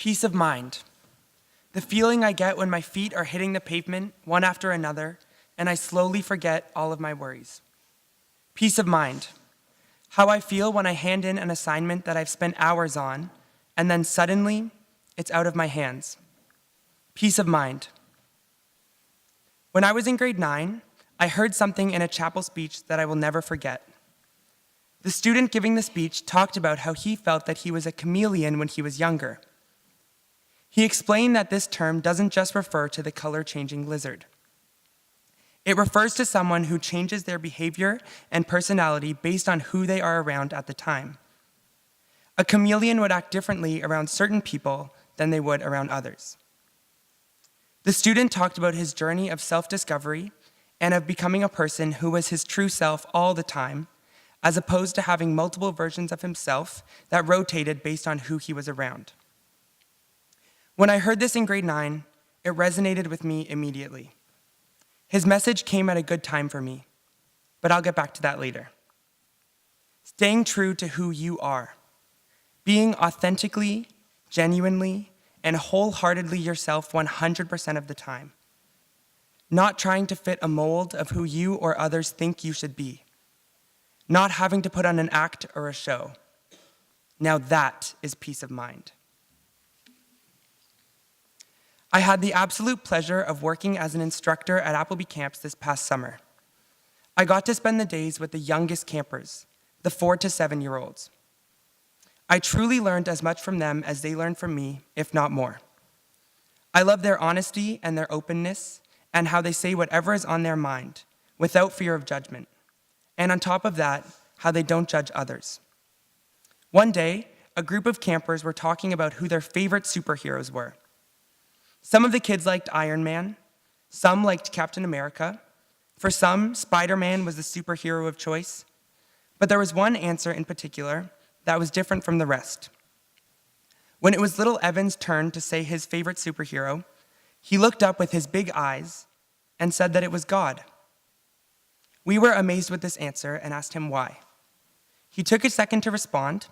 Peace of mind. The feeling I get when my feet are hitting the pavement one after another and I slowly forget all of my worries. Peace of mind. How I feel when I hand in an assignment that I've spent hours on and then suddenly it's out of my hands. Peace of mind. When I was in grade 9, I heard something in a chapel speech that I will never forget. The student giving the speech talked about how he felt that he was a chameleon when he was younger. He explained that this term doesn't just refer to the color-changing lizard. It refers to someone who changes their behavior and personality based on who they are around at the time. A chameleon would act differently around certain people than they would around others. The student talked about his journey of self-discovery and of becoming a person who was his true self all the time, as opposed to having multiple versions of himself that rotated based on who he was around. When I heard this in grade 9, it resonated with me immediately. His message came at a good time for me, but I'll get back to that later. Staying true to who you are, being authentically, genuinely, and wholeheartedly yourself 100% of the time. Not trying to fit a mold of who you or others think you should be. Not having to put on an act or a show. Now that is peace of mind. I had the absolute pleasure of working as an instructor at Appleby Camps this past summer. I got to spend the days with the youngest campers, the 4 to 7-year-olds. I truly learned as much from them as they learned from me, if not more. I love their honesty and their openness and how they say whatever is on their mind without fear of judgment. And on top of that, how they don't judge others. One day, a group of campers were talking about who their favorite superheroes were. Some of the kids liked Iron Man, some liked Captain America. For some, Spider-Man was the superhero of choice. But there was one answer in particular that was different from the rest. When it was little Evan's turn to say his favorite superhero, he looked up with his big eyes and said that it was God. We were amazed with this answer and asked him why. He took a second to respond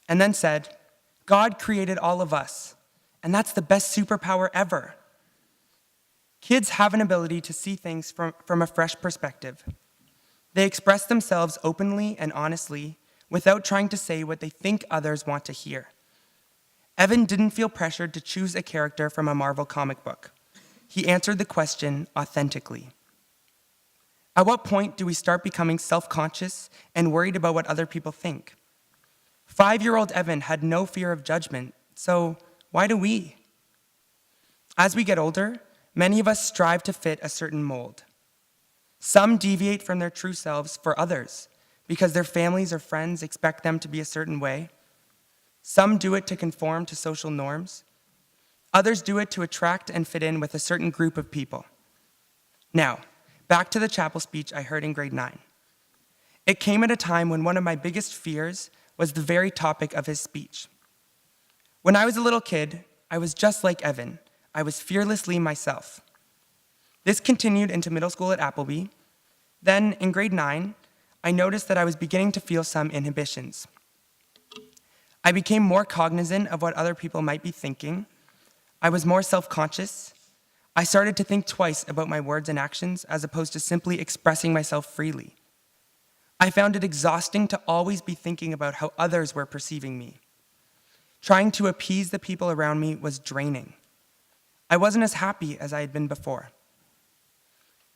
and then said, God created all of us. And that's the best superpower ever. Kids have an ability to see things from a fresh perspective. They express themselves openly and honestly without trying to say what they think others want to hear. Evan didn't feel pressured to choose a character from a Marvel comic book. He answered the question authentically. At what point do we start becoming self-conscious and worried about what other people think? 5-year-old Evan had no fear of judgment, so why do we? As we get older, many of us strive to fit a certain mold. Some deviate from their true selves for others because their families or friends expect them to be a certain way. Some do it to conform to social norms. Others do it to attract and fit in with a certain group of people. Now, back to the chapel speech I heard in grade 9. It came at a time when one of my biggest fears was the very topic of his speech. When I was a little kid, I was just like Evan. I was fearlessly myself. This continued into middle school at Appleby. Then, in grade 9, I noticed that I was beginning to feel some inhibitions. I became more cognizant of what other people might be thinking. I was more self-conscious. I started to think twice about my words and actions as opposed to simply expressing myself freely. I found it exhausting to always be thinking about how others were perceiving me. Trying to appease the people around me was draining. I wasn't as happy as I had been before.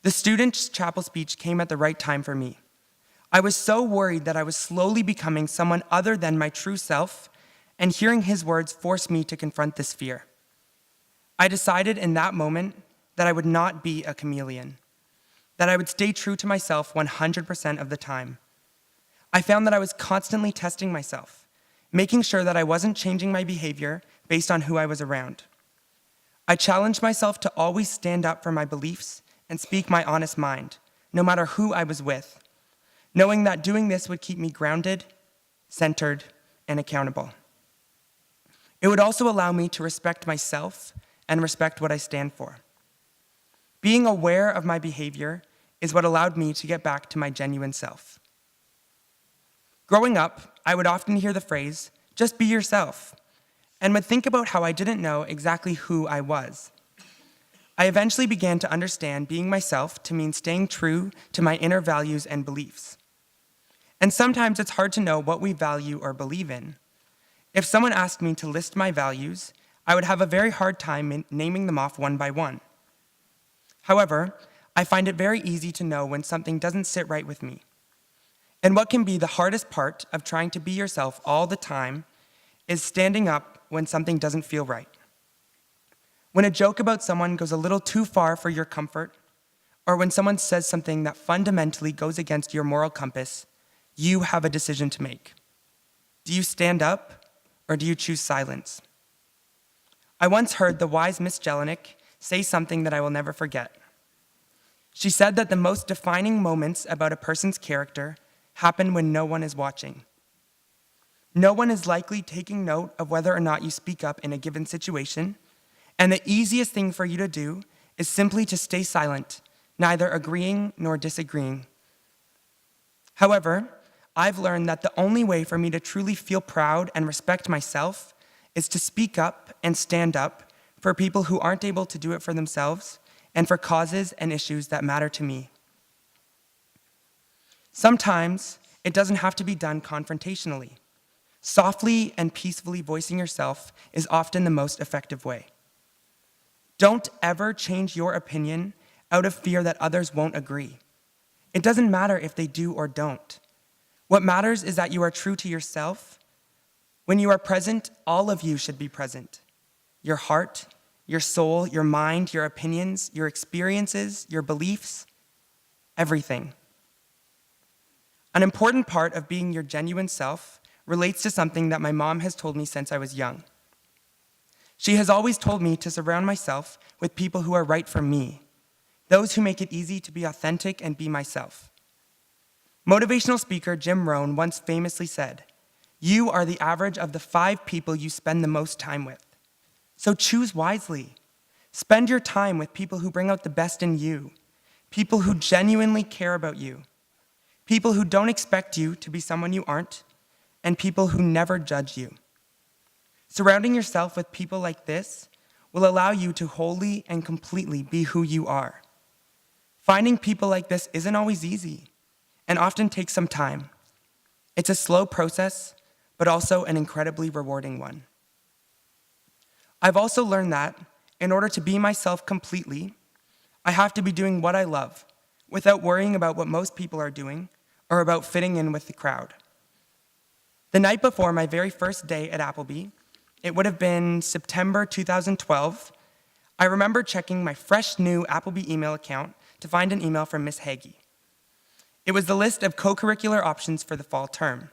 The student's chapel speech came at the right time for me. I was so worried that I was slowly becoming someone other than my true self, and hearing his words forced me to confront this fear. I decided in that moment that I would not be a chameleon, that I would stay true to myself 100% of the time. I found that I was constantly testing myself, making sure that I wasn't changing my behavior based on who I was around. I challenged myself to always stand up for my beliefs and speak my honest mind, no matter who I was with, knowing that doing this would keep me grounded, centered, and accountable. It would also allow me to respect myself and respect what I stand for. Being aware of my behavior is what allowed me to get back to my genuine self. Growing up, I would often hear the phrase, just be yourself. and would think about how I didn't know exactly who I was. I eventually began to understand being myself to mean staying true to my inner values and beliefs. And sometimes it's hard to know what we value or believe in. If someone asked me to list my values, I would have a very hard time naming them off one by one. However, I find it very easy to know when something doesn't sit right with me. And what can be the hardest part of trying to be yourself all the time is standing up when something doesn't feel right. When a joke about someone goes a little too far for your comfort, or when someone says something that fundamentally goes against your moral compass, you have a decision to make. Do you stand up, or do you choose silence? I once heard the wise Miss Jelinek say something that I will never forget. She said that the most defining moments about a person's character happen when no one is watching. No one is likely taking note of whether or not you speak up in a given situation, and the easiest thing for you to do is simply to stay silent, neither agreeing nor disagreeing. However, I've learned that the only way for me to truly feel proud and respect myself is to speak up and stand up for people who aren't able to do it for themselves and for causes and issues that matter to me. Sometimes it doesn't have to be done confrontationally. Softly and peacefully voicing yourself is often the most effective way. Don't ever change your opinion out of fear that others won't agree. It doesn't matter if they do or don't. What matters is that you are true to yourself. When you are present, all of you should be present. Your heart, your soul, your mind, your opinions, your experiences, your beliefs, everything. An important part of being your genuine self relates to something that my mom has told me since I was young. She has always told me to surround myself with people who are right for me, those who make it easy to be authentic and be myself. Motivational speaker Jim Rohn once famously said, "You are the average of the 5 people you spend the most time with. So choose wisely. Spend your time with people who bring out the best in you, people who genuinely care about you, people who don't expect you to be someone you aren't, and people who never judge you." Surrounding yourself with people like this will allow you to wholly and completely be who you are. Finding people like this isn't always easy and often takes some time. It's a slow process, but also an incredibly rewarding one. I've also learned that in order to be myself completely, I have to be doing what I love without worrying about what most people are doing or about fitting in with the crowd. The night before my very first day at Appleby, it would have been September 2012, I remember checking my fresh new Appleby email account to find an email from Miss Hagee. It was the list of co-curricular options for the fall term.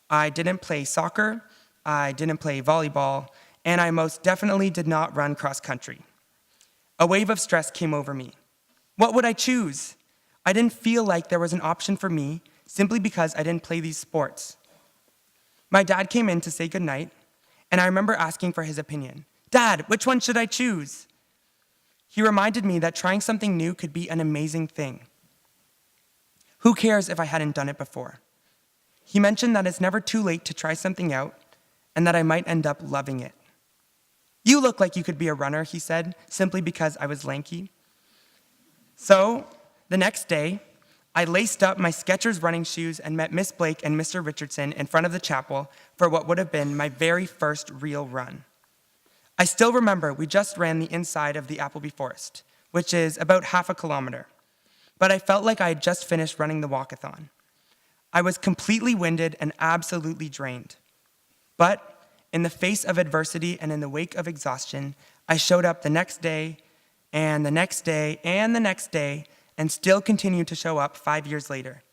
I didn't play soccer, I didn't play volleyball, and I most definitely did not run cross country. A wave of stress came over me. What would I choose? I didn't feel like there was an option for me simply because I didn't play these sports. My dad came in to say goodnight, and I remember asking for his opinion. "Dad, which one should I choose?" He reminded me that trying something new could be an amazing thing. Who cares if I hadn't done it before? He mentioned that it's never too late to try something out and that I might end up loving it. "You look like you could be a runner," he said, simply because I was lanky. So, the next day, I laced up my Skechers running shoes and met Miss Blake and Mr. Richardson in front of the chapel for what would have been my very first real run. I still remember we just ran the inside of the Appleby Forest, which is about half a kilometer, but I felt like I had just finished running the walkathon. I was completely winded and absolutely drained. But in the face of adversity and in the wake of exhaustion, I showed up the next day, and the next day, and the next day, and still continue to show up 5 years later.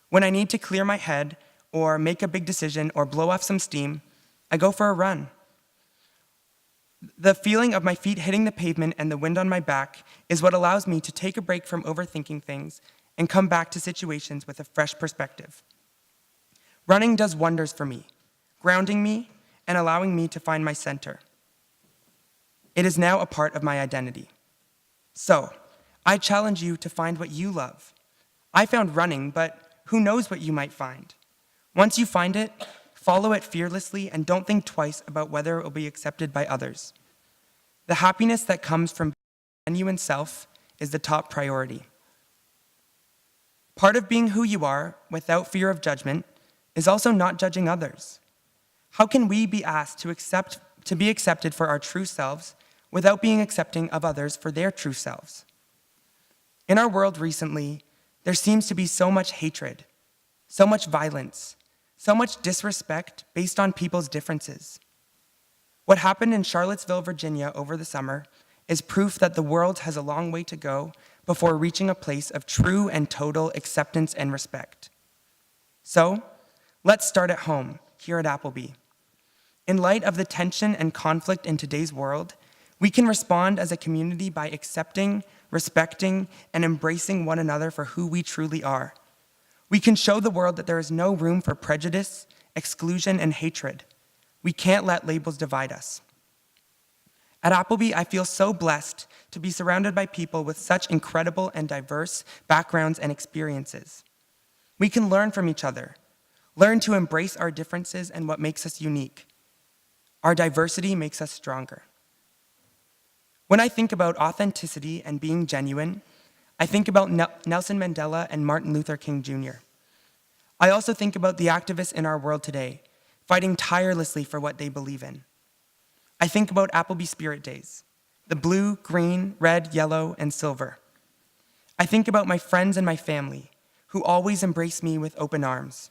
When I need to clear my head or make a big decision or blow off some steam, I go for a run. The feeling of my feet hitting the pavement and the wind on my back is what allows me to take a break from overthinking things and come back to situations with a fresh perspective. Running does wonders for me, grounding me and allowing me to find my center. It is now a part of my identity. So, I challenge you to find what you love. I found running, but who knows what you might find? Once you find it, follow it fearlessly, and don't think twice about whether it will be accepted by others. The happiness that comes from being genuine self is the top priority. Part of being who you are without fear of judgment is also not judging others. How can we be asked to be accepted for our true selves without being accepting of others for their true selves? In our world recently, there seems to be so much hatred, so much violence, so much disrespect based on people's differences. What happened in Charlottesville, Virginia over the summer is proof that the world has a long way to go before reaching a place of true and total acceptance and respect. So, let's start at home, here at Appleby. In light of the tension and conflict in today's world, we can respond as a community by accepting, respecting, and embracing one another for who we truly are. We can show the world that there is no room for prejudice, exclusion, and hatred. We can't let labels divide us. At Appleby, I feel so blessed to be surrounded by people with such incredible and diverse backgrounds and experiences. We can learn from each other, learn to embrace our differences and what makes us unique. Our diversity makes us stronger. When I think about authenticity and being genuine, I think about Nelson Mandela and Martin Luther King Jr. I also think about the activists in our world today, fighting tirelessly for what they believe in. I think about Appleby Spirit Days, the blue, green, red, yellow, and silver. I think about my friends and my family, who always embrace me with open arms.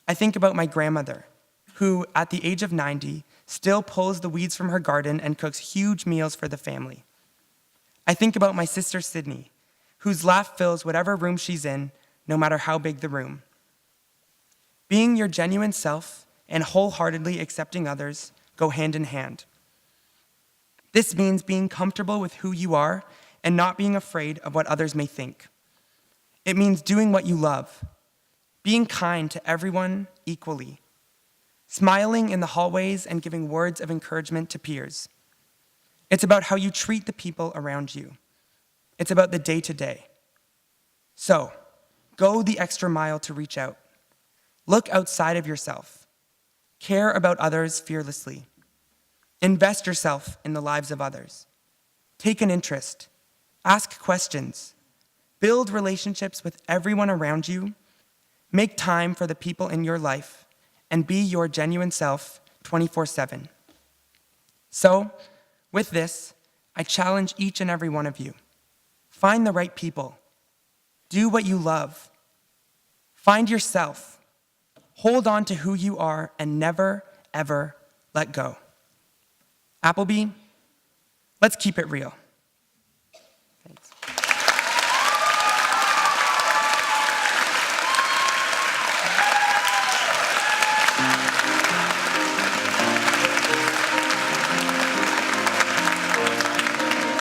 I think about my grandmother, who, at the age of 90, still pulls the weeds from her garden and cooks huge meals for the family. I think about my sister Sydney, whose laugh fills whatever room she's in, no matter how big the room. Being your genuine self and wholeheartedly accepting others go hand in hand. This means being comfortable with who you are and not being afraid of what others may think. It means doing what you love, being kind to everyone equally, smiling in the hallways and giving words of encouragement to peers. It's about how you treat the people around you. It's about the day-to-day. So, go the extra mile to reach out. Look outside of yourself. Care about others fearlessly. Invest yourself in the lives of others. Take an interest. Ask questions. Build relationships with everyone around you. Make time for the people in your life, and be your genuine self 24/7. So, with this, I challenge each and every one of you. Find the right people. Do what you love. Find yourself. Hold on to who you are and never, ever let go. Appleby, let's keep it real.